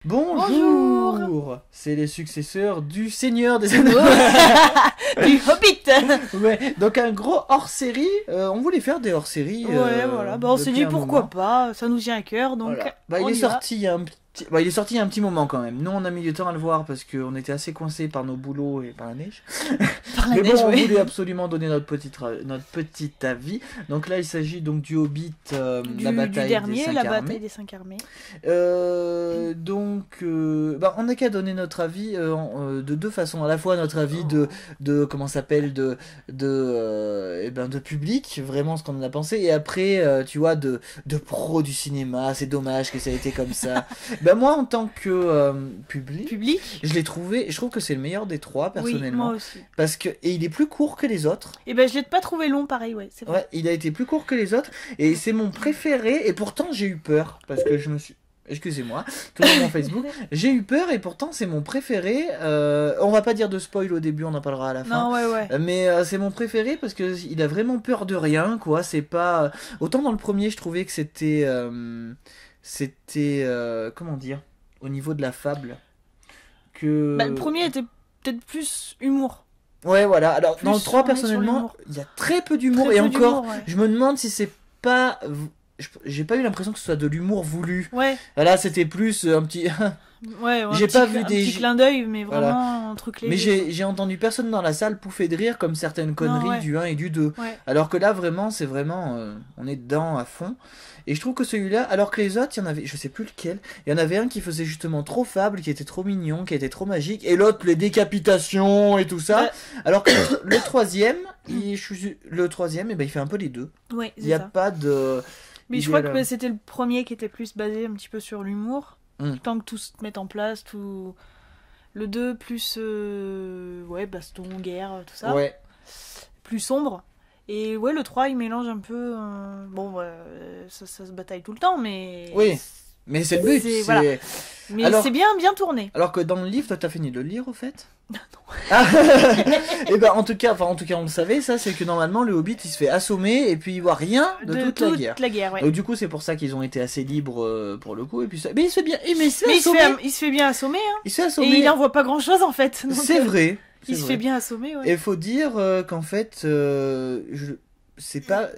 Bonjour. C'est les successeurs du Seigneur des Anneaux. Du Hobbit. Ouais, donc un gros hors-série. On voulait faire des hors-séries. Ouais, voilà. Bah, on s'est dit pourquoi pas. Ça nous tient à cœur, donc. Voilà. Bah, il est sorti il y a un petit moment quand même. Nous, on a mis du temps à le voir parce qu'on était assez coincés par nos boulots et par la neige. Mais bon, on voulait absolument donner notre petit avis. Donc là, il s'agit donc du Hobbit, la bataille des 5 armées. On n'a qu'à donner notre avis de deux façons. À la fois notre avis de comment ça s'appelle de public, vraiment ce qu'on en a pensé, et après tu vois de pro du cinéma. C'est dommage que ça ait été comme ça. Moi, en tant que public, je trouve que c'est le meilleur des trois, personnellement. Oui, moi aussi. Parce que il est plus court que les autres. Et je l'ai pas trouvé long, pareil, ouais. C'est vrai. Ouais, il a été plus court que les autres et c'est mon préféré. Et pourtant, j'ai eu peur parce que je me suis. Excusez-moi, toujours mon Facebook. J'ai eu peur et pourtant c'est mon préféré. On va pas dire de spoil au début, on en parlera à la fin. Non, ouais. Mais c'est mon préféré parce que il a vraiment peur de rien, quoi. C'est pas autant dans le premier, je trouvais que c'était comment dire, au niveau de la fable que. Le premier était peut-être plus humour. Ouais, voilà. Alors dans le 3, personnellement, il y a très peu d'humour et encore, je me demande si c'est pas. J'ai pas eu l'impression que ce soit de l'humour voulu. Ouais. Là, c'était plus un petit. Ouais, j'ai pas vu des petit clin d'œil, mais vraiment un truc léger. Mais j'ai entendu personne dans la salle pouffer de rire comme certaines conneries du 1 et du 2. Ouais. Alors que là, vraiment, c'est vraiment. On est dedans à fond. Et je trouve que celui-là, alors que les autres, il y en avait, je sais plus lequel, il y en avait un qui faisait justement trop fable, qui était trop mignon, qui était trop magique, et l'autre, les décapitations et tout ça. Alors que le troisième, il fait un peu les deux. Ouais, il n'y a pas de. Mais je crois que c'était le premier qui était plus basé un petit peu sur l'humour. Tant que tout se met en place, tout. Le 2 plus. Baston, guerre, tout ça. Ouais. Plus sombre. Et ouais, le 3 il mélange un peu. Ça se bataille tout le temps, mais. Oui, mais c'est le but. Voilà. Mais c'est bien tourné. Alors que dans le livre, toi t'as fini de le lire au fait? Non. Et en tout cas on le savait, ça c'est que normalement le Hobbit il se fait assommer et puis il voit rien de toute la guerre. Ouais. Donc du coup c'est pour ça qu'ils ont été assez libres pour le coup et puis ça. Mais il se fait bien. Il se fait bien assommer. Hein. Il se fait assommer. Et il en voit pas grand chose en fait. C'est vrai. Il se fait bien assommer. Ouais. Et il faut dire qu'en fait c'est pas.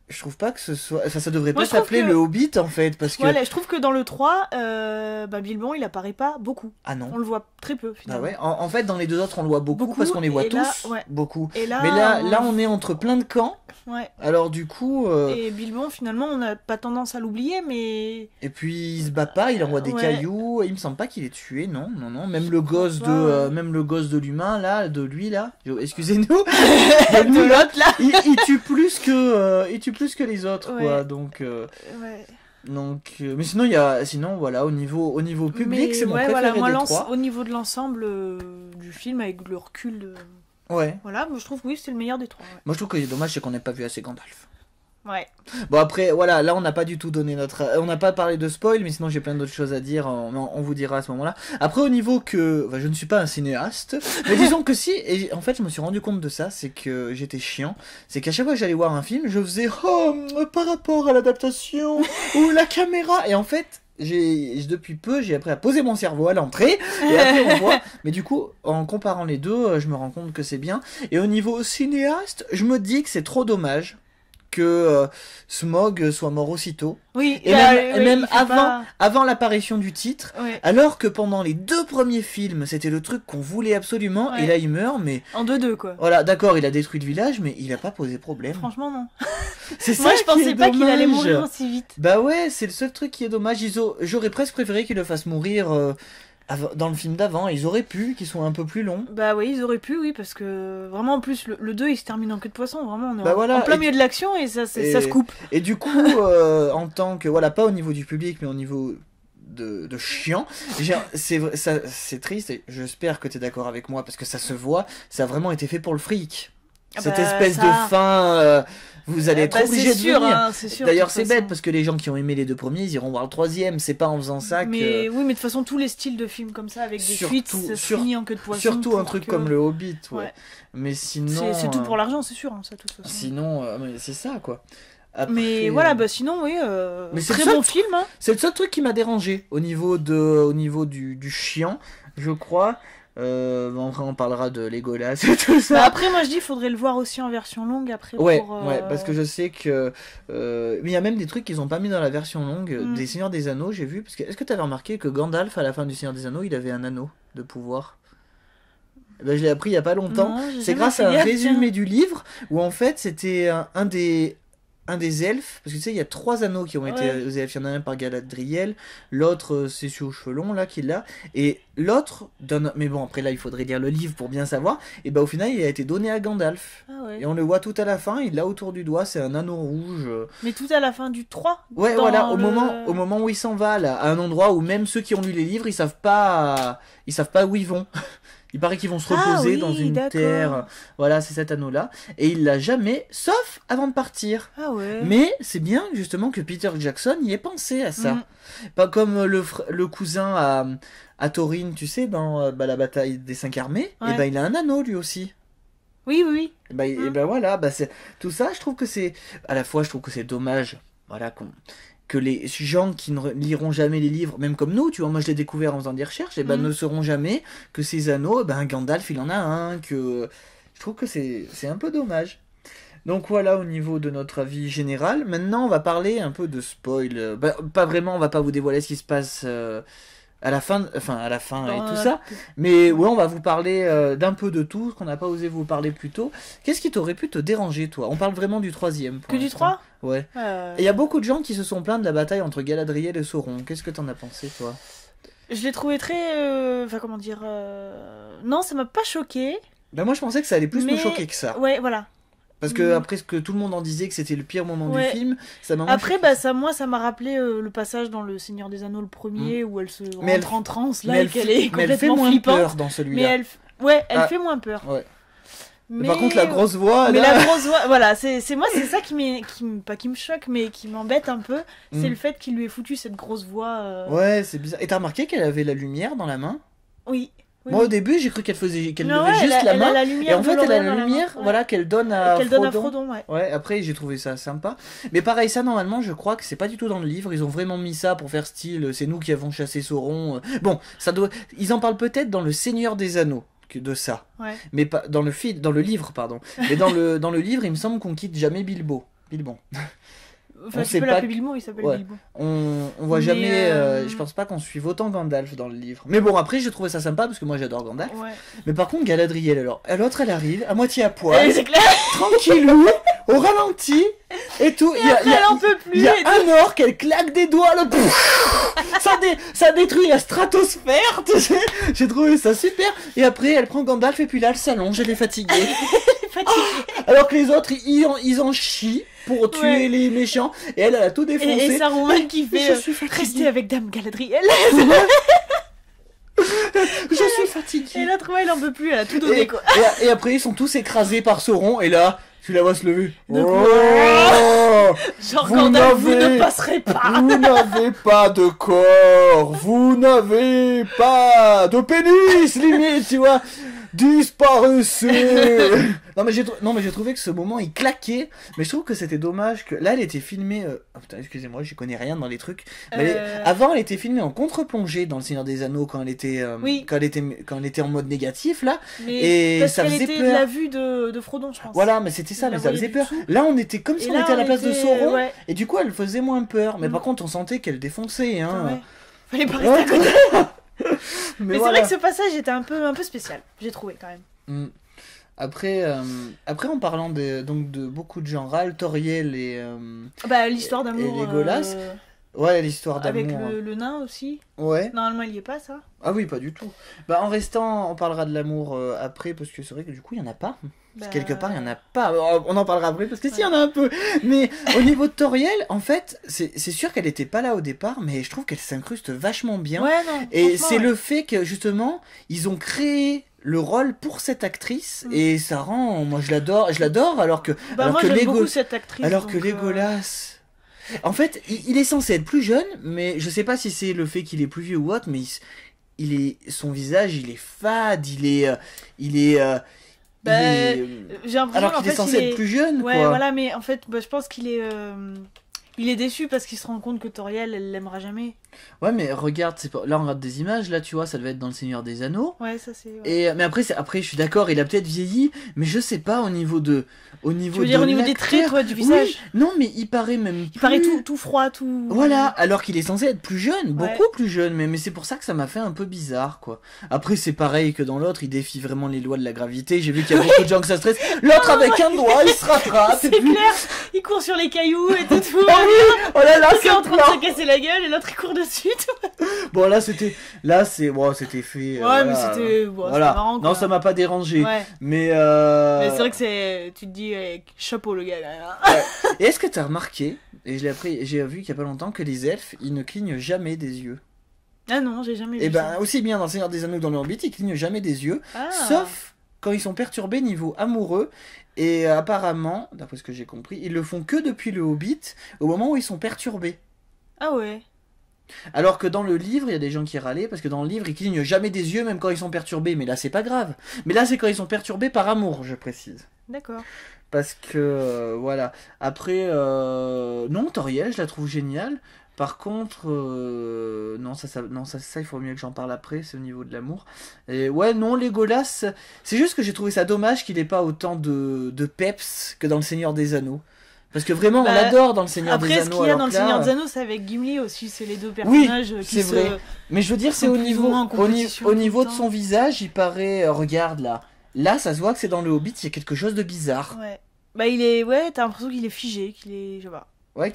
Je trouve pas que ce soit. Ça devrait pas s'appeler le Hobbit en fait. Parce que. Voilà, je trouve que dans le 3, Bilbon il apparaît pas beaucoup. Ah non. On le voit très peu finalement. Ah ouais. En fait, dans les deux autres, on le voit beaucoup parce qu'on les voit tous. Beaucoup. Et là, mais là, on est entre plein de camps. Ouais. Alors du coup. Et Bilbon, finalement, on n'a pas tendance à l'oublier, mais. Et puis il se bat pas, il envoie des cailloux. Il me semble pas qu'il est tué, non. Même le gosse de l'humain là, de lui là. Excusez-nous. de l'autre là. il tue plus que les autres, quoi. Donc. Mais sinon voilà, au niveau public, c'est mon préféré des trois. Au niveau de l'ensemble du film, avec le recul. Ouais. Voilà, moi je trouve que c'est le meilleur des trois. Ouais. Moi je trouve que c'est dommage, c'est qu'on n'ait pas vu assez Gandalf. Ouais. Bon après voilà, là on n'a pas du tout donné on n'a pas parlé de spoil, mais sinon j'ai plein d'autres choses à dire, on vous dira à ce moment-là. Après au niveau que je ne suis pas un cinéaste, mais disons que si, et en fait je me suis rendu compte de ça, c'est que j'étais chiant, c'est qu'à chaque fois que j'allais voir un film, je faisais par rapport à l'adaptation ou la caméra, et en fait depuis peu j'ai appris à poser mon cerveau à l'entrée et après on voit, mais du coup en comparant les deux je me rends compte que c'est bien. Et au niveau cinéaste, je me dis que c'est trop dommage que Smaug soit mort aussitôt. Oui, et même avant l'apparition du titre, alors que pendant les 2 premiers films, c'était le truc qu'on voulait absolument, et là il meurt, mais... En 2-2, quoi. Voilà, d'accord, il a détruit le village, mais il a pas posé problème. Franchement, non. Moi, je pensais pas qu'il allait mourir aussi vite. Bah ouais, c'est le seul truc qui est dommage. J'aurais presque préféré qu'il le fasse mourir... dans le film d'avant, ils auraient pu, qu'ils soient un peu plus longs. Bah oui, ils auraient pu, oui, parce que vraiment en plus le 2 il se termine en queue de poisson, vraiment on est en plein milieu de l'action et ça se coupe. Et du coup, en tant que, pas au niveau du public, mais au niveau de chiant, c'est triste, et j'espère que tu es d'accord avec moi, parce que ça se voit, ça a vraiment été fait pour le fric. Cette espèce de fin, vous allez être obligé de venir. Hein, sûr, d'ailleurs c'est bête parce que les gens qui ont aimé les 2 premiers ils iront voir le 3e, c'est pas en faisant ça mais oui, mais de toute façon tous les styles de films comme ça avec des suites ça se finit en queue de poisson, surtout un truc comme le Hobbit, mais sinon c'est tout pour l'argent, c'est sûr, ça, de toute façon. Sinon c'est ça, quoi. Mais voilà, bah sinon, oui, mais c'est très le seul bon film. Hein. C'est le seul truc qui m'a dérangé au niveau du chiant, je crois. Enfin, on parlera de Legolas et tout ça. Bah après, moi je dis, il faudrait le voir aussi en version longue après. Ouais, ouais, parce que je sais que. Mais il y a même des trucs qu'ils ont pas mis dans la version longue. Des Seigneurs des Anneaux, j'ai vu. Parce que est-ce que tu avais remarqué que Gandalf, à la fin du Seigneur des Anneaux, il avait un anneau de pouvoir? Ben, je l'ai appris il y a pas longtemps. C'est grâce à un résumé du livre où en fait c'était un des elfes, parce que tu sais, il y a 3 anneaux qui ont été aux elfes. Il y en a un par Galadriel, l'autre c'est celui aux cheveux longs là qui l'a, et l'autre donne. Mais bon, après là il faudrait lire le livre pour bien savoir. Et bah au final il a été donné à Gandalf. Et on le voit tout à la fin, il l'a autour du doigt, c'est un anneau rouge. Mais tout à la fin du 3. Ouais, voilà, au moment où il s'en va là, à un endroit où même ceux qui ont lu les livres ils savent pas où ils vont. Il paraît qu'ils vont se reposer dans une terre. Voilà, c'est cet anneau-là. Et il l'a jamais, sauf avant de partir. Ah ouais. Mais c'est bien, justement, que Peter Jackson y ait pensé à ça. Pas comme le cousin à Thorin, tu sais, dans la bataille des 5 armées. Et ben, il a un anneau, lui aussi. Oui. Et ben voilà, c'est tout ça, je trouve que c'est... À la fois, je trouve que c'est dommage, voilà, que les gens qui ne liront jamais les livres, même comme nous, tu vois, moi je l'ai découvert en faisant des recherches, et ne sauront jamais que ces anneaux, Gandalf il en a un, que je trouve que c'est un peu dommage. Donc voilà au niveau de notre avis général. Maintenant on va parler un peu de spoil. Pas vraiment, on va pas vous dévoiler ce qui se passe à la fin et tout ça. Mais ouais, on va vous parler d'un peu de tout, ce qu'on n'a pas osé vous parler plus tôt. Qu'est-ce qui t'aurait pu te déranger, toi? On parle vraiment du 3e. Que du 3 ? Ouais. Et il y a beaucoup de gens qui se sont plaints de la bataille entre Galadriel et Sauron. Qu'est-ce que t'en as pensé, toi? Je l'ai trouvé très... Enfin, comment dire... Non, ça m'a pas choqué. Moi, je pensais que ça allait plus me choquer que ça. Ouais, voilà. Parce que après ce que tout le monde en disait que c'était le pire moment du film, ça m'a après ça m'a rappelé le passage dans le Seigneur des Anneaux le premier où elle se rentre en transe là et qu'elle est complètement elle fait moins flippante. Peur dans celui-là. Mais elle fait moins peur. Ouais. Mais par contre la grosse voix la grosse voix, voilà, c'est ça qui me choque mais qui m'embête un peu, c'est le fait qu'il lui ait foutu cette grosse voix. Ouais, c'est bizarre. Et t'as remarqué qu'elle avait la lumière dans la main? Oui. Moi au début j'ai cru qu'elle levait juste la main et en fait elle a la lumière voilà, qu'elle donne à Frodon. Ouais, après j'ai trouvé ça sympa. Mais pareil, ça normalement je crois que c'est pas du tout dans le livre, ils ont vraiment mis ça pour faire style c'est nous qui avons chassé Sauron. Bon, ils en parlent peut-être dans le Seigneur des Anneaux de ça. Mais pas dans le livre pardon. Mais dans le livre, il me semble qu'on quitte jamais Bilbon. Enfin, tu peux l'appeler Bilbon, il s'appelle Bilbon. On voit jamais. Je pense pas qu'on suive autant Gandalf dans le livre. Mais bon, après, j'ai trouvé ça sympa parce que moi j'adore Gandalf. Mais par contre, Galadriel, alors, l'autre elle arrive à moitié à poil, tranquillou, au ralenti et tout. Elle en peut plus. Il y a un orc, elle claque des doigts, ça détruit la stratosphère, tu sais. J'ai trouvé ça super. Et après, elle prend Gandalf et puis là, elle s'allonge, elle est fatiguée. Alors que les autres, ils en chient pour tuer les méchants et elle a tout défoncé. Et Saruman qui fait rester avec Dame Galadriel. Je suis fatiguée. Et l'autre, elle en peut plus, elle a tout donné quoi. Et après, ils sont tous écrasés par Sauron et là, tu la vois se lever. Genre Gandalf, vous ne passerez pas. Vous n'avez pas de corps. Vous n'avez pas de pénis, limite, tu vois. Disparaissez. Non mais j'ai trouvé que ce moment il claquait, mais je trouve que c'était dommage que là elle était filmée oh putain, excusez-moi, je connais rien dans les trucs. Mais avant elle était filmée en contre-plongée dans le Seigneur des Anneaux quand elle était quand elle était en mode négatif là, mais et parce ça qu'elle faisait était peur. de la vue de Frodon, je pense. Voilà, mais c'était ça, mais ça faisait peur. Là on était comme si on était à la place de Sauron et du coup elle faisait moins peur, mais par contre on sentait qu'elle défonçait Fallait pas rester à côté. Mais voilà. C'est vrai que ce passage était un peu spécial, j'ai trouvé quand même. Après, en parlant de beaucoup de gens, Ral, Toriel et l'histoire d'amour et Legolas. Ouais, l'histoire d'amour. Avec le nain aussi. Ouais. Normalement, il y est pas, ça. Ah oui, pas du tout. En restant, on parlera de l'amour après, parce que c'est vrai que du coup, il y en a pas. Quelque part, il y en a pas. On en parlera après, parce que si, il y en a un peu. Mais au niveau de Toriel, en fait, c'est sûr qu'elle était pas là au départ, mais je trouve qu'elle s'incruste vachement bien. Ouais, non. Et c'est le fait que, justement, ils ont créé le rôle pour cette actrice et ça rend, moi je l'adore alors que j'aime beaucoup cette actrice, Legolas en fait il est censé être plus jeune, mais je sais pas si c'est le fait qu'il est plus vieux ou autre, mais son visage il est fade, il est J'ai l'impression alors qu'il est censé être plus jeune, ouais, quoi. Voilà, mais en fait, je pense qu'il est... Il est déçu parce qu'il se rend compte que Toriel, elle l'aimera jamais. Ouais, mais regarde, là on regarde des images, là tu vois, ça devait être dans Le Seigneur des Anneaux. Ouais, ça c'est... Ouais. Et, mais après, je suis d'accord, il a peut-être vieilli, mais je sais pas, au niveau de... Tu veux dire au niveau des traits, toi, du visage? Oui, non, mais il paraît même Il paraît tout froid, tout... Voilà, alors qu'il est censé être plus jeune, beaucoup plus jeune, mais c'est pour ça que ça m'a fait un peu bizarre, quoi. Après, c'est pareil que dans l'autre, il défie vraiment les lois de la gravité, j'ai vu qu'il y a beaucoup de gens que ça stresse. L'autre, avec un doigt, il se rattrape. C'est clair, il court sur les cailloux et tout. Oh là là, c'est en train de se casser la gueule et l'autre, il court dessus. Bon, là, c'était fait... Ouais, voilà. mais c'était marrant, quoi. Non, ça m'a pas dérangé. Ouais. Mais c'est vrai que tu te dis, chapeau le gars. Ouais. Et est-ce que t'as remarqué, et j'ai vu qu'il y a pas longtemps, que les elfes, ils ne clignent jamais des yeux. Ah non, j'ai jamais vu. Et ben, aussi bien dans Le Seigneur des Anneaux que dans le Hobbit, ils clignent jamais des yeux, sauf quand ils sont perturbés niveau amoureux. Et apparemment, d'après ce que j'ai compris, ils le font que depuis le Hobbit, au moment où ils sont perturbés. Ah ouais. Alors que dans le livre, il y a des gens qui râlaient, parce que dans le livre, ils clignent jamais des yeux, même quand ils sont perturbés. Mais là, c'est pas grave. Mais là, c'est quand ils sont perturbés par amour, je précise. D'accord. Parce que, voilà. Après, non, Toriel, je la trouve géniale. Par contre, non, ça, il faut mieux que j'en parle après, c'est au niveau de l'amour. Et ouais, non, Legolas, c'est juste que j'ai trouvé ça dommage qu'il ait pas autant de peps que dans Le Seigneur des Anneaux. Parce que vraiment, on adore dans Le Seigneur des Anneaux. Après, ce qu'il y a dans Le Seigneur des Anneaux, c'est avec Gimli aussi, c'est les deux personnages qui c'est vrai. Mais je veux dire, c'est au niveau de son visage, il paraît, regarde là. Là, ça se voit que c'est dans le Hobbit, il y a quelque chose de bizarre. Ouais. Bah, t'as l'impression qu'il est figé, je sais pas. Ouais,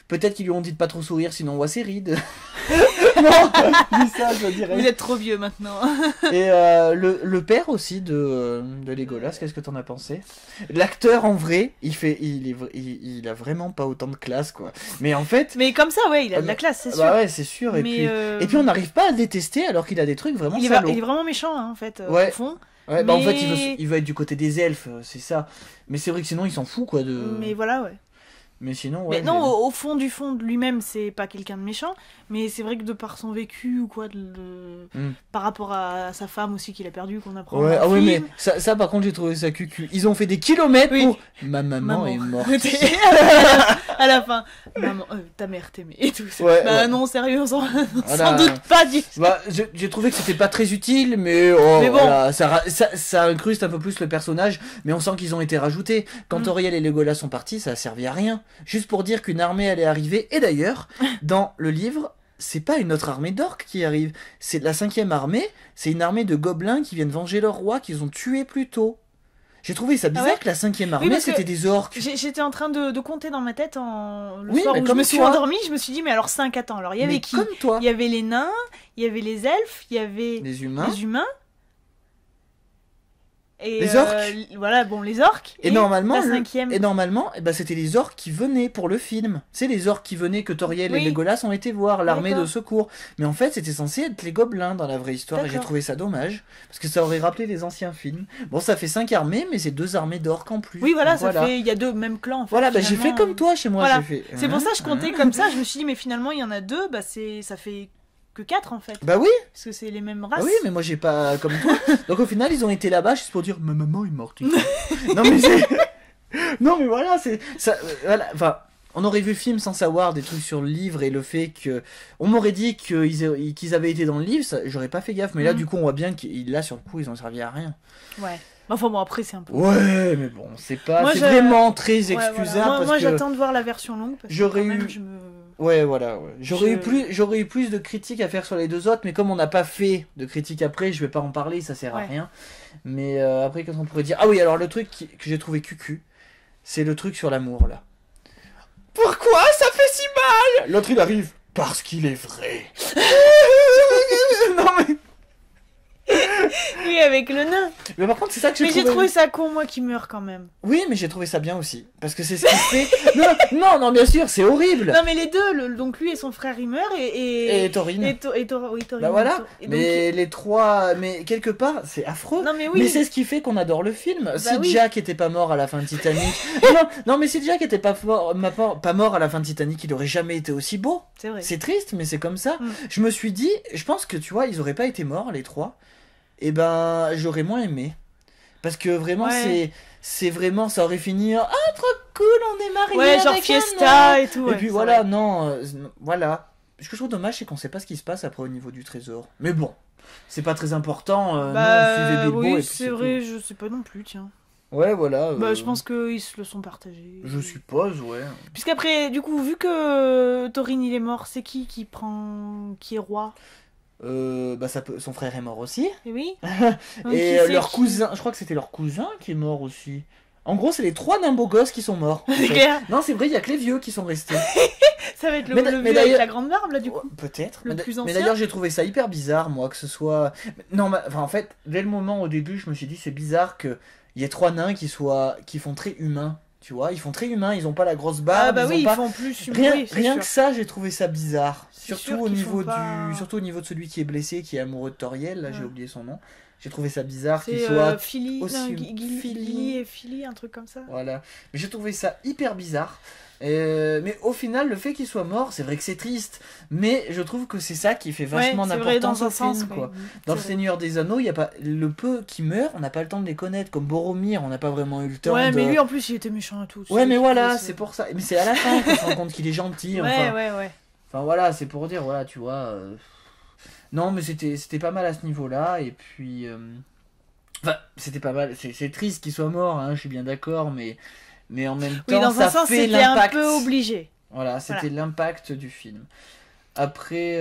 peut-être qu'ils lui ont dit de pas trop sourire, sinon on voit ses rides. Non, dis ça, je dirais. Vous êtes trop vieux maintenant. Et le père aussi de Legolas, qu'est-ce que t'en as pensé? L'acteur en vrai, il a vraiment pas autant de classe, quoi. Mais en fait. Mais comme ça, ouais, il a de la classe, c'est sûr. Bah ouais, c'est sûr. Et puis on n'arrive pas à le détester alors qu'il a des trucs vraiment salauds. Il est vraiment méchant, hein, en fait, ouais. au fond. Ouais, bah en fait, il veut être du côté des elfes, c'est ça. Mais c'est vrai que sinon, il s'en fout, quoi. Mais voilà, ouais. Mais sinon, ouais. Mais non, au fond de lui-même, c'est pas quelqu'un de méchant, mais c'est vrai que de par son vécu ou quoi, par rapport à sa femme aussi qu'il a perdue, qu'on apprend. Ouais, ah oui, mais ça, par contre, j'ai trouvé ça cucu. Ils ont fait des kilomètres pour. Ma maman est morte. À la fin, maman, ta mère t'aimait et tout. Ouais, bah non, sérieux, sans doute pas du tout. Bah, j'ai trouvé que c'était pas très utile, mais bon. Voilà, ça incruste un peu plus le personnage, mais on sent qu'ils ont été rajoutés. Quand Toriel et Legolas sont partis, ça a servi à rien. Juste pour dire qu'une armée allait arriver. Et d'ailleurs, dans le livre, c'est pas une autre armée d'orques qui arrive. C'est la 5e armée. C'est une armée de gobelins qui viennent venger leur roi qu'ils ont tué plus tôt. J'ai trouvé ça bizarre que la 5e armée, c'était des orques. J'étais en train de compter dans ma tête le soir où je me suis endormie. Je me suis dit, mais alors 5, attends. Alors, il y avait qui? Comme toi. Il y avait les nains, il y avait les elfes, il y avait les humains. Et les orques. Voilà, bon, les orques. Et normalement, la 5e. Et normalement, c'était les orques qui venaient pour le film. C'est les orques qui venaient que Toriel et Legolas ont été voir, l'armée de secours. Mais en fait, c'était censé être les gobelins dans la vraie histoire. Et j'ai trouvé ça dommage. Parce que ça aurait rappelé les anciens films. Bon, ça fait 5 armées, mais c'est 2 armées d'orques en plus. Oui, voilà, ça fait. Il y a 2 mêmes clans. En fait, voilà, j'ai fait comme toi chez moi. Voilà. C'est pour ça que je comptais comme ça. Je me suis dit, mais finalement, il y en a 2. Ça fait que 4 en fait. Bah oui. Parce que c'est les mêmes races. Ah oui, mais moi j'ai pas comme toi. Donc au final, ils ont été là-bas juste pour dire ma maman est morte. Non mais c'est non mais voilà, c'est ça voilà, enfin, on aurait vu le film sans savoir des trucs sur le livre et le fait que on m'aurait dit qu'ils avaient été dans le livre, j'aurais pas fait gaffe, mais là du coup, on voit bien qu'ils là sur le coup, ils ont servi à rien. Ouais. Enfin bon, après c'est un peu. Ouais, mais bon, c'est pas vraiment très excusable moi j'attends de voir la version longue parce j'aurais eu Ouais, voilà. Ouais. J'aurais eu plus de critiques à faire sur les 2 autres, mais comme on n'a pas fait de critiques après, je vais pas en parler, ça sert à rien. Mais après, qu'est-ce qu'on pourrait dire? Ah oui, alors le truc que j'ai trouvé cucu, c'est le truc sur l'amour, là. Pourquoi ça fait si mal? L'autre, il arrive. Parce qu'il est vrai. Non mais... Oui, avec le nain. Mais par contre, c'est ça que j'ai trouvé ça con, moi, qui meurt quand même. Oui, mais j'ai trouvé ça bien aussi. Parce que c'est ce qu'il fait. Non, bien sûr, c'est horrible. Non, mais les deux, donc lui et son frère, ils meurent et Thorin. Oui, Thorin. Bah voilà. Mais les 3. Mais quelque part, c'est affreux. Non, mais oui. Mais c'est ce qui fait qu'on adore le film. Si Jack était pas mort à la fin de Titanic. non, mais si Jack était pas mort à la fin de Titanic, il aurait jamais été aussi beau. C'est vrai. C'est triste, mais c'est comme ça. Je me suis dit, je pense que tu vois, ils auraient pas été morts, les 3. Et ben, j'aurais moins aimé. Parce que vraiment, c'est vraiment, ça aurait fini, ah, trop cool, on est mariés. Ouais, genre fiesta et tout. Et puis voilà, non, voilà. Ce que je trouve dommage, c'est qu'on sait pas ce qui se passe après au niveau du trésor. Mais bon, c'est pas très important. Nous, on suivait Bilbo. Oui, et puis c'est vrai, je sais pas non plus, tiens. Ouais, voilà. Je pense qu'ils se le sont partagés. Je suppose, ouais. Puisqu'après, du coup, vu que Thorin il est mort, c'est qui est roi? Son frère est mort aussi. Et oui. Et leur cousin, je crois que c'était leur cousin qui est mort aussi. En gros, c'est les 3 nains beaux gosses qui sont morts. C'est clair. Non, c'est vrai, il y a que les vieux qui sont restés. Ça va être le vieux avec la grande barbe, là, du coup. Peut-être. Le plus ancien. Mais d'ailleurs, j'ai trouvé ça hyper bizarre, moi, que ce soit... Non, en fait, dès le moment au début, je me suis dit, c'est bizarre qu'il y ait 3 nains qui font très humains. Tu vois, ils font très humains, ils ont pas la grosse barbe. Ils font plus rien que ça, j'ai trouvé ça bizarre. Surtout au niveau de celui qui est blessé, qui est amoureux de Toriel, là, j'ai oublié son nom. J'ai trouvé ça bizarre qu'il soit Philly, aussi Philly, un truc comme ça. Voilà, mais j'ai trouvé ça hyper bizarre. Mais au final, le fait qu'il soit mort, c'est vrai que c'est triste, mais je trouve que c'est ça qui fait vachement d'importance au film, quoi. Dans le Seigneur des Anneaux, il y a pas le peu qui meurt, on n'a pas le temps de les connaître, comme Boromir, on n'a pas vraiment eu le temps. Ouais, mais lui en plus, il était méchant et tout. Ouais, mais voilà, c'est pour ça. Mais c'est à la fin qu'on se rend compte qu'il est gentil. Ouais. Enfin voilà, c'est pour dire, voilà, tu vois. Non, mais c'était pas mal à ce niveau-là, et puis. Enfin, c'était pas mal. C'est triste qu'il soit mort, hein, je suis bien d'accord, mais en même temps, dans ça un sens, fait c'était un peu obligé. Voilà, c'était l'impact du film. Après.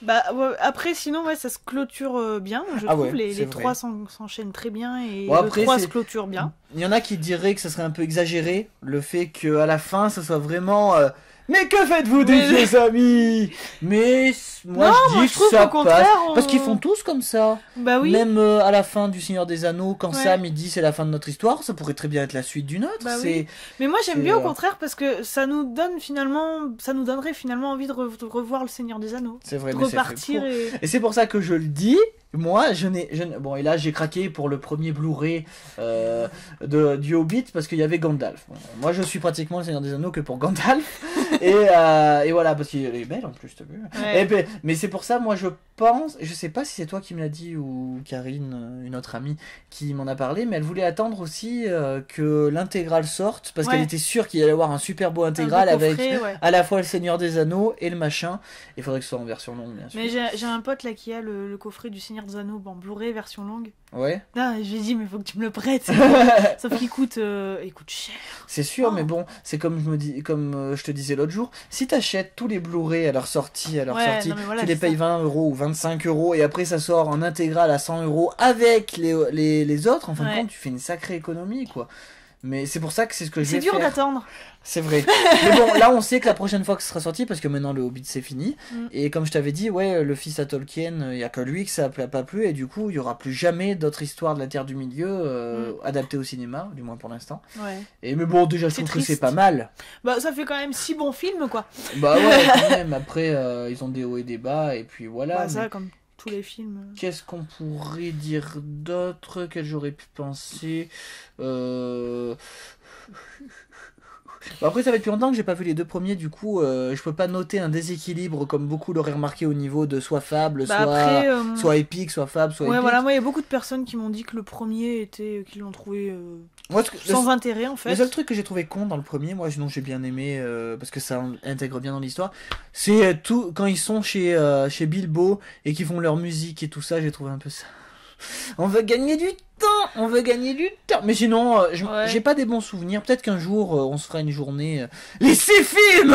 Après, sinon, ça se clôture bien. Je trouve les 3 s'enchaînent très bien et le 3 se clôture bien. Il y en a qui diraient que ça serait un peu exagéré, le fait qu'à la fin, ça soit vraiment. Mais que faites-vous des vieux amis? Mais moi je dis que ça passe. Parce qu'ils font tous comme ça. Bah oui. Même à la fin du Seigneur des Anneaux, quand Sam il dit c'est la fin de notre histoire, ça pourrait très bien être la suite d'une autre. Oui. Mais moi j'aime bien au contraire parce que ça nous donnerait finalement envie de revoir le Seigneur des Anneaux. C'est vrai, de repartir et c'est pour ça que je le dis. Moi, bon, et là j'ai craqué pour le premier Blu-ray du Hobbit parce qu'il y avait Gandalf. Bon, moi, je suis pratiquement le Seigneur des Anneaux que pour Gandalf. et voilà, parce qu'il est belle en plus, t'as vu. Ouais. Mais c'est pour ça, moi, je pense, je sais pas si c'est toi qui me l'as dit ou Karine, une autre amie, qui m'en a parlé, mais elle voulait attendre aussi que l'intégrale sorte parce qu'elle était sûre qu'il allait y avoir un super beau intégral avec à la fois le Seigneur des Anneaux et le machin. Il faudrait que ce soit en version longue, bien sûr. Mais j'ai un pote là qui a le coffret du Seigneur des Anneaux en Blu-ray version longue. Ouais. Non, je lui ai dit mais faut que tu me le prêtes. Sauf qu'il coûte cher. C'est sûr, mais bon, c'est comme je te disais l'autre jour, si t'achètes tous les Blu-ray à leur sortie, tu les payes 20 € ou 25 € et après ça sort en intégrale à 100 € avec les autres, en fin de compte, tu fais une sacrée économie, quoi. Mais c'est pour ça que c'est ce que je vais faire. C'est dur d'attendre. C'est vrai. Mais bon, là on sait que la prochaine fois que ce sera sorti, parce que maintenant le Hobbit c'est fini, et comme je t'avais dit, le fils à Tolkien, il n'y a que lui que ça n'a pas plu, et du coup il n'y aura plus jamais d'autres histoires de la Terre du Milieu adaptées au cinéma, du moins pour l'instant. Ouais. Mais bon, déjà je trouve que c'est pas mal. Bah ça fait quand même 6 bons films, quoi. Bah ouais, quand même, après ils ont des hauts et des bas, et puis voilà. Bah ça, comme tous les films. Qu'est-ce qu'on pourrait dire d'autre, que j'aurais pu penser Après ça va être plus longtemps que j'ai pas vu les 2 premiers, du coup je peux pas noter un déséquilibre comme beaucoup l'auraient remarqué au niveau de soit fable, soit épique, soit fable, soit épique. Voilà, moi il y a beaucoup de personnes qui m'ont dit que le premier qu'ils l'ont trouvé sans intérêt en fait. Le seul truc que j'ai trouvé con dans le premier, moi sinon j'ai bien aimé parce que ça intègre bien dans l'histoire, c'est tout quand ils sont chez Bilbo et qu'ils font leur musique et tout ça, j'ai trouvé un peu ça. On veut gagner du temps, mais sinon j'ai pas des bons souvenirs. Peut-être qu'un jour on se fera une journée les 6 films.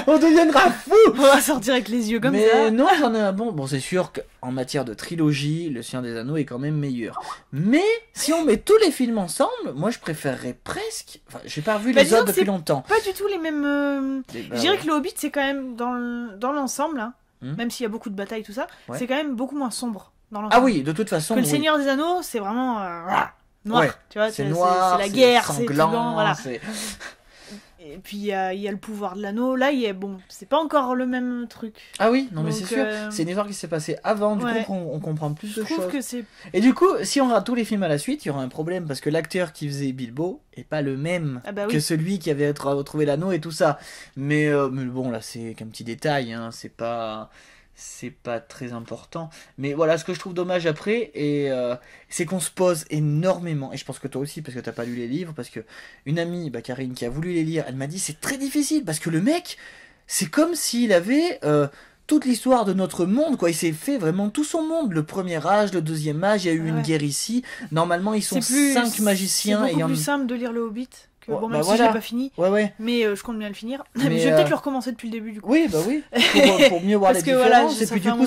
On deviendra fou. On va sortir avec les yeux comme ça. Mais non, j'en ai un bon, c'est sûr qu'en matière de trilogie, Le Seigneur des Anneaux est quand même meilleur. Mais si on met tous les films ensemble, moi je préférerais presque, j'ai pas revu les autres depuis longtemps. Pas du tout les mêmes je dirais que le Hobbit c'est quand même dans l'ensemble hein, même s'il y a beaucoup de batailles tout ça, c'est quand même beaucoup moins sombre. Ah oui, de toute façon. Que le Seigneur des Anneaux, c'est vraiment noir. Tu vois, c'est noir, c'est la guerre, c'est blanc, voilà. Et puis il y a le pouvoir de l'anneau. Là, c'est pas encore le même truc. Ah oui, non mais c'est sûr. C'est une histoire qui s'est passée avant. Du coup, on comprend plus de choses. Je trouve que c'est. Et du coup, si on regarde tous les films à la suite, il y aura un problème parce que l'acteur qui faisait Bilbo est pas le même que celui qui avait retrouvé l'anneau et tout ça. Mais bon, là, c'est qu'un petit détail. Hein, c'est pas. c'est pas très important. Mais voilà, ce que je trouve dommage après, c'est qu'on se pose énormément, et je pense que toi aussi, parce que t'as pas lu les livres, parce que une amie, Karine, qui a voulu les lire, elle m'a dit c'est très difficile, parce que le mec, c'est comme s'il avait toute l'histoire de notre monde, quoi. Il s'est fait vraiment tout son monde, le premier âge, le deuxième âge, il y a eu une guerre ici. Normalement, ils sont 5 magiciens. C'est beaucoup plus simple de lire le Hobbit. Bon, même si voilà. je l'ai pas fini, mais je compte bien le finir. Mais je vais peut-être le recommencer depuis le début du coup. Oui, pour mieux voir les différences. Et puis du coup,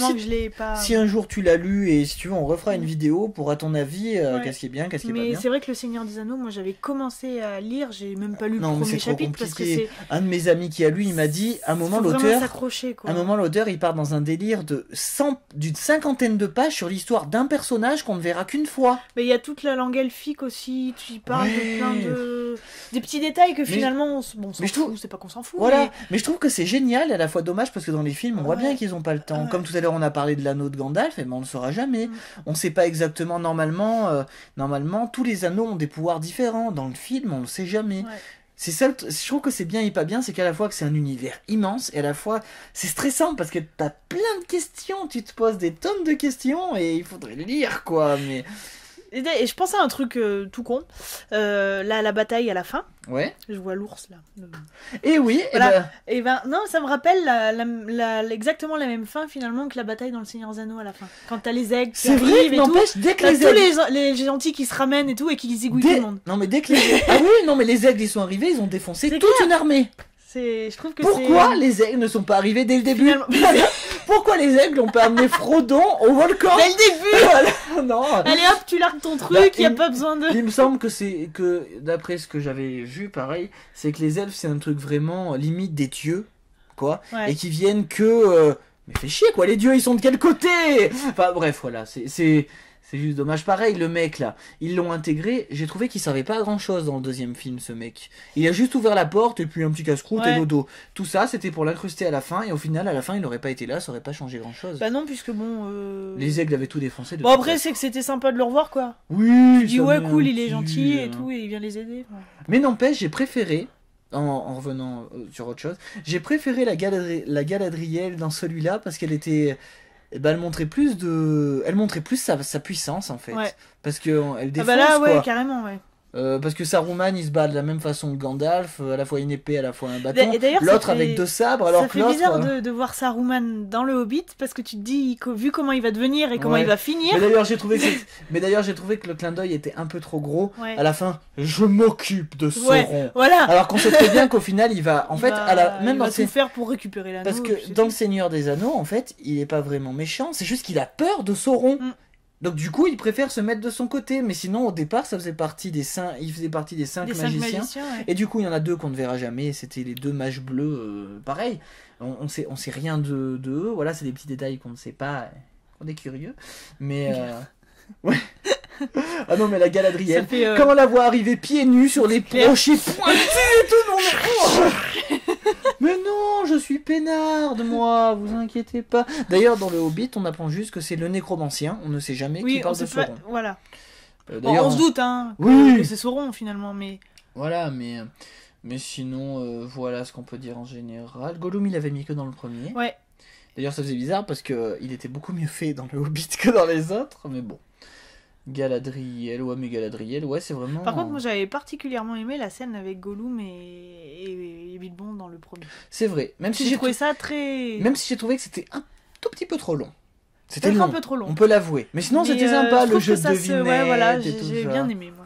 si un jour tu l'as lu et si tu veux, on refera une vidéo pour à ton avis, qu'est-ce qui est bien, qu'est-ce qui est pas bien. Mais c'est vrai que le Seigneur des Anneaux, moi j'avais commencé à lire, j'ai même pas lu le premier chapitre parce que c'est un de mes amis qui a lu, il m'a dit, à un moment l'auteur, il part dans un délire d'une 50aine de pages sur l'histoire d'un personnage qu'on ne verra qu'une fois. Mais il y a toute la langue elfique aussi, tu parles de plein de des petits détails que finalement c'est pas qu'on s'en fout. Voilà, mais je trouve que c'est génial et à la fois dommage parce que dans les films on voit bien qu'ils ont pas le temps. Comme tout à l'heure on a parlé de l'anneau de Gandalf, et on le saura jamais. On sait pas exactement normalement tous les anneaux ont des pouvoirs différents. Dans le film on le sait jamais. C'est ça, je trouve que c'est bien et pas bien, c'est qu'à la fois que c'est un univers immense et à la fois c'est stressant parce que t'as plein de questions, tu te poses des tonnes de questions et il faudrait lire quoi, mais... Et je pensais à un truc tout con. Là, la bataille à la fin. Ouais. Je vois l'ours là. Et oui. Voilà. Et ben non, ça me rappelle exactement la même fin finalement que la bataille dans le Seigneur des Anneaux à la fin. Quand t'as les aigles qui arrivent et tout. Dès que les gentils qui se ramènent et tout et qui zigouillent tout le monde. Non mais dès que les les aigles ils sont arrivés, ils ont défoncé toute une armée. Je trouve que pourquoi les aigles ne sont pas arrivés dès le début? Pourquoi les aigles n'ont pas amené Frodon au volcan dès le début? Voilà, non. Allez hop, tu largues ton truc, il n'y a pas besoin de... Il me semble que d'après ce que j'avais vu, pareil, c'est que les elfes c'est un truc vraiment limite des dieux, quoi, et qui viennent que... mais fais chier quoi, les dieux ils sont de quel côté? Enfin bref, voilà, c'est juste dommage. Pareil, le mec là, ils l'ont intégré. J'ai trouvé qu'il savait pas grand chose dans le deuxième film, ce mec. Il a juste ouvert la porte et puis un petit casse-croûte et dodo. Tout ça, c'était pour l'incruster à la fin. Et au final, à la fin, il aurait pas été là, ça aurait pas changé grand chose. Bah non, puisque bon. Les aigles avaient tout défoncé. Bon, après, c'est que c'était sympa de le revoir quoi. Oui, tu dis ouais, cool, il est gentil et tout, et il vient les aider. Mais n'empêche, j'ai préféré. En revenant sur autre chose, j'ai préféré la Galadriel dans celui-là parce qu'elle était. Elle montrait plus sa puissance en fait, parce que elle défonce là carrément parce que Saruman il se bat de la même façon que Gandalf, à la fois une épée, à la fois un bâton, l'autre avec 2 sabres, alors que l'autre... Ça fait bizarre de voir Saruman dans le Hobbit, parce que tu te dis, vu comment il va devenir et comment il va finir... Mais d'ailleurs j'ai trouvé que le clin d'œil était un peu trop gros, à la fin, je m'occupe de Sauron, alors qu'on sait très bien qu'au final il va, en fait, il va tout faire pour récupérer l'anneau. Parce que dans le Seigneur des Anneaux, en fait, il est pas vraiment méchant, c'est juste qu'il a peur de Sauron. Donc du coup, il préfère se mettre de son côté, mais sinon au départ, il faisait partie des 5 magiciens. Et du coup, il y en a 2 qu'on ne verra jamais, c'était les 2 mages bleus, pareil. On sait rien de eux, voilà, c'est des petits détails qu'on ne sait pas, on est curieux, mais ouais. Ah non mais la Galadriel, quand on la voit arriver pieds nus sur les rochers pointus et tout, non mais... Mais non, je suis peinarde, moi, vous inquiétez pas. D'ailleurs, dans le Hobbit, on apprend juste que c'est le nécromancien, on ne sait jamais qui parle de Sauron. Voilà. On se doute, hein, que c'est Sauron, finalement, mais... Voilà, mais sinon, voilà ce qu'on peut dire en général. Gollum, il avait mis que dans le premier. Ouais. D'ailleurs, ça faisait bizarre, parce qu'il était beaucoup mieux fait dans le Hobbit que dans les autres, mais bon. Galadriel, c'est vraiment... Par contre, moi j'avais particulièrement aimé la scène avec Gollum et Bilbon dans le premier. C'est vrai, même si j'ai trouvé ça très... Même si j'ai trouvé que c'était un tout petit peu trop long. C'était long. Un peu trop long. On peut l'avouer. Mais sinon, c'était sympa, le jeu de devinette. Ouais, voilà, j'ai bien aimé, moi.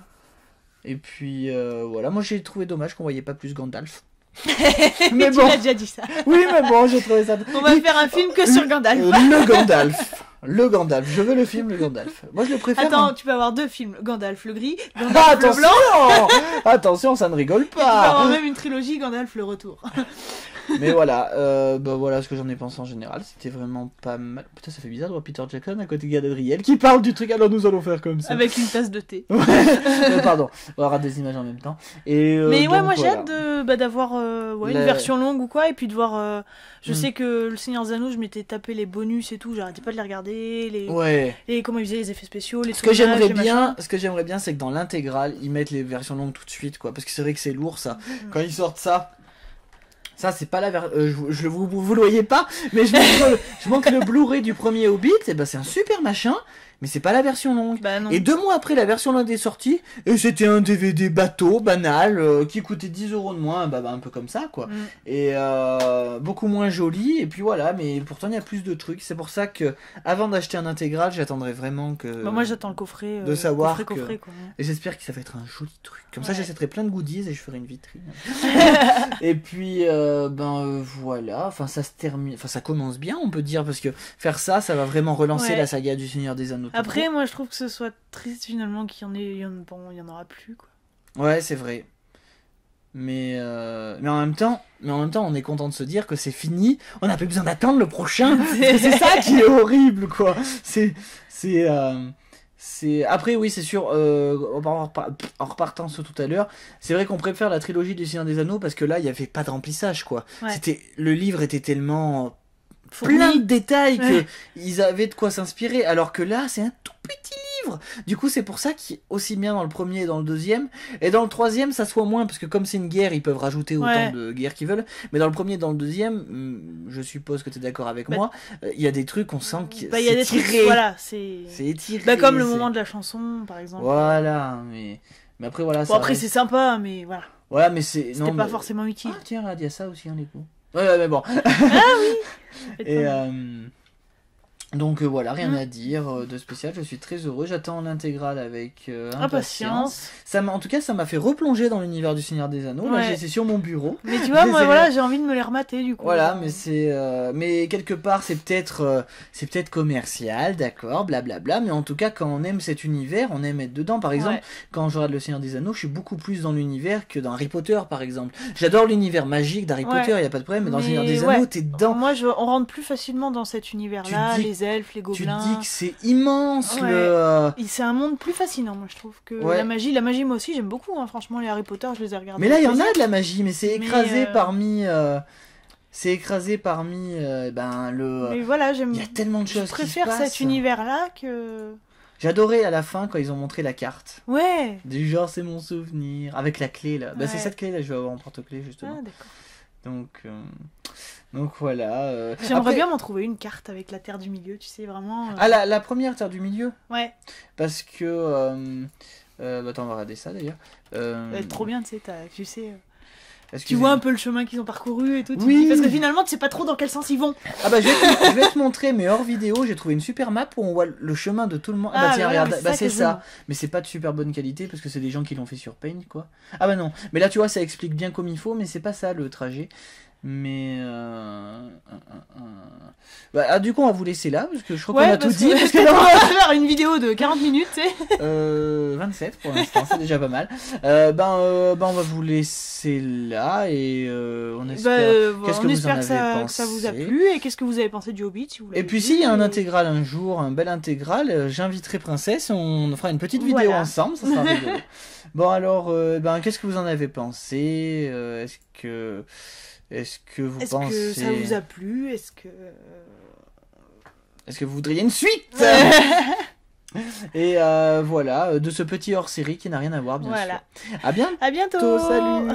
Et puis, voilà, moi j'ai trouvé dommage qu'on voyait pas plus Gandalf. Mais bon. Tu l'as déjà dit ça. Oui, mais bon, j'ai trouvé ça... On va faire un film que sur Gandalf. Le Gandalf, je veux le film le Gandalf. Moi je le préfère. Attends, tu peux avoir 2 films, Gandalf le gris, Gandalf le blanc. Attention, ça ne rigole pas. Et tu peux avoir même une trilogie Gandalf le retour. Mais voilà, voilà ce que j'en ai pensé en général. C'était vraiment pas mal. Putain, ça fait bizarre de voir Peter Jackson à côté de Galadriel qui parle du truc. Alors nous allons faire comme ça. Avec une tasse de thé. Pardon, on aura des images en même temps. Et, mais ouais, moi j'ai hâte d'avoir une version longue ou quoi, et puis de voir. Je sais que le Seigneur des Anneaux, je m'étais tapé les bonus et tout, j'arrêtais pas de les regarder. Et comment ils faisaient les effets spéciaux, les ce que j'aimerais bien, c'est que dans l'intégrale, ils mettent les versions longues tout de suite, quoi. Parce que c'est vrai que c'est lourd ça. Quand ils sortent ça. Ça, c'est pas la version. Vous le voyez pas, mais je montre le Blu-ray du premier Hobbit. Et ben, c'est un super machin. Mais c'est pas la version longue. Bah, non. Et 2 mois après, la version longue est sortie. Et c'était un DVD bateau, banal, qui coûtait 10 € de moins. Bah, un peu comme ça, quoi. Et beaucoup moins joli. Et puis voilà, mais pourtant, il y a plus de trucs. C'est pour ça que, avant d'acheter un intégral, j'attendrais vraiment que. Bah, moi, j'attends le coffret. De savoir coffret, quoi. Et j'espère que ça va être un joli truc. Comme ça, j'achèterai plein de goodies et je ferai une vitrine. Et puis, voilà. Enfin, ça se termine. Enfin, ça commence bien, on peut dire. Parce que faire ça, ça va vraiment relancer la saga du Seigneur des Anneaux. Après, moi, je trouve que ce soit triste finalement qu'il y en ait. Bon, il y en aura plus, quoi. Ouais, c'est vrai. Mais en même temps, on est content de se dire que c'est fini. On n'a plus besoin d'attendre le prochain. C'est ça qui est horrible, quoi. Après, oui, c'est sûr, en repartant sur tout à l'heure, c'est vrai qu'on préfère la trilogie du Seigneur des Anneaux parce que là, il n'y avait pas de remplissage, quoi. Le livre était tellement plein de détails qu'ils avaient de quoi s'inspirer, alors que là, c'est un tout petit livre. Du coup, c'est pour ça qu'il est aussi bien dans le premier et dans le deuxième. Et dans le troisième, ça soit moins, parce que comme c'est une guerre, ils peuvent rajouter autant de guerres qu'ils veulent. Mais dans le premier et dans le deuxième, je suppose que tu es d'accord avec moi, il y a des trucs, on sent que c'est étiré. Trucs, voilà, c'est étiré. Comme le moment de la chanson, par exemple. Voilà, mais après, voilà. Bon, après, c'est sympa, mais voilà. Voilà, mais c'était pas forcément utile. Ah, tiens, regarde, il y a ça aussi, les coups. Ouais, mais bon. Ah oui. Et donc voilà, rien à dire de spécial. Je suis très heureux. J'attends l'intégrale avec impatience. En tout cas, ça m'a fait replonger dans l'univers du Seigneur des Anneaux. Là, c'est sur mon bureau. Mais tu vois, moi, voilà, j'ai envie de me les remater du coup. Voilà, mais mais quelque part, c'est peut-être commercial, d'accord, blablabla. Mais en tout cas, quand on aime cet univers, on aime être dedans. Par exemple, quand je regarde le Seigneur des Anneaux, je suis beaucoup plus dans l'univers que dans Harry Potter, par exemple. J'adore l'univers magique d'Harry Potter, il y a pas de problème. Mais dans le Seigneur des Anneaux, t'es dedans. Moi, on rentre plus facilement dans cet univers-là. Les elfes, les gobelins. Tu te dis que c'est immense. C'est un monde plus fascinant, moi je trouve que la magie. La magie, moi aussi j'aime beaucoup. Hein. Franchement, les Harry Potter, je les ai regardés. Mais là, il y en a de la magie, mais c'est écrasé parmi. C'est écrasé parmi Mais voilà, il y a tellement de choses. Je préfère cet univers-là que. J'adorais à la fin quand ils ont montré la carte. Ouais. Du genre, c'est mon souvenir. Avec la clé là. C'est cette clé là, je vais avoir en porte-clé justement. Ah, d'accord. Donc voilà. J'aimerais bien m'en trouver une carte avec la Terre du Milieu, tu sais, vraiment. Ah, la première Terre du Milieu. Ouais. Parce que. Attends, on va regarder ça d'ailleurs. Trop bien, tu sais. Tu vois un peu le chemin qu'ils ont parcouru et tout. Parce que finalement, tu sais pas trop dans quel sens ils vont. Ah bah je vais te montrer, mais hors vidéo, j'ai trouvé une super map où on voit le chemin de tout le monde. Ah bah tiens, regarde, c'est ça. Mais c'est pas de super bonne qualité parce que c'est des gens qui l'ont fait sur Paint, quoi. Ah bah non. Mais là, tu vois, ça explique bien comme il faut, mais c'est pas ça le trajet. Mais du coup on va vous laisser là parce que je crois qu'on a tout dit parce que on va faire une vidéo de 40 minutes 27 pour l'instant, c'est déjà pas mal. On va vous laisser là et on espère qu'est-ce que vous en avez pensé, que ça vous a plu et qu'est-ce que vous avez pensé du Hobbit si vous et puis s'il y a un intégral un jour, un bel intégral, j'inviterai Princesse, on fera une petite vidéo ensemble, ça sera rigolo. Bon alors qu'est-ce que vous en avez pensé, est-ce que vous pensez... Est-ce que ça vous a plu? Est-ce que vous voudriez une suite? Et voilà, de ce petit hors-série qui n'a rien à voir, bien sûr. À bientôt. À bientôt. Salut.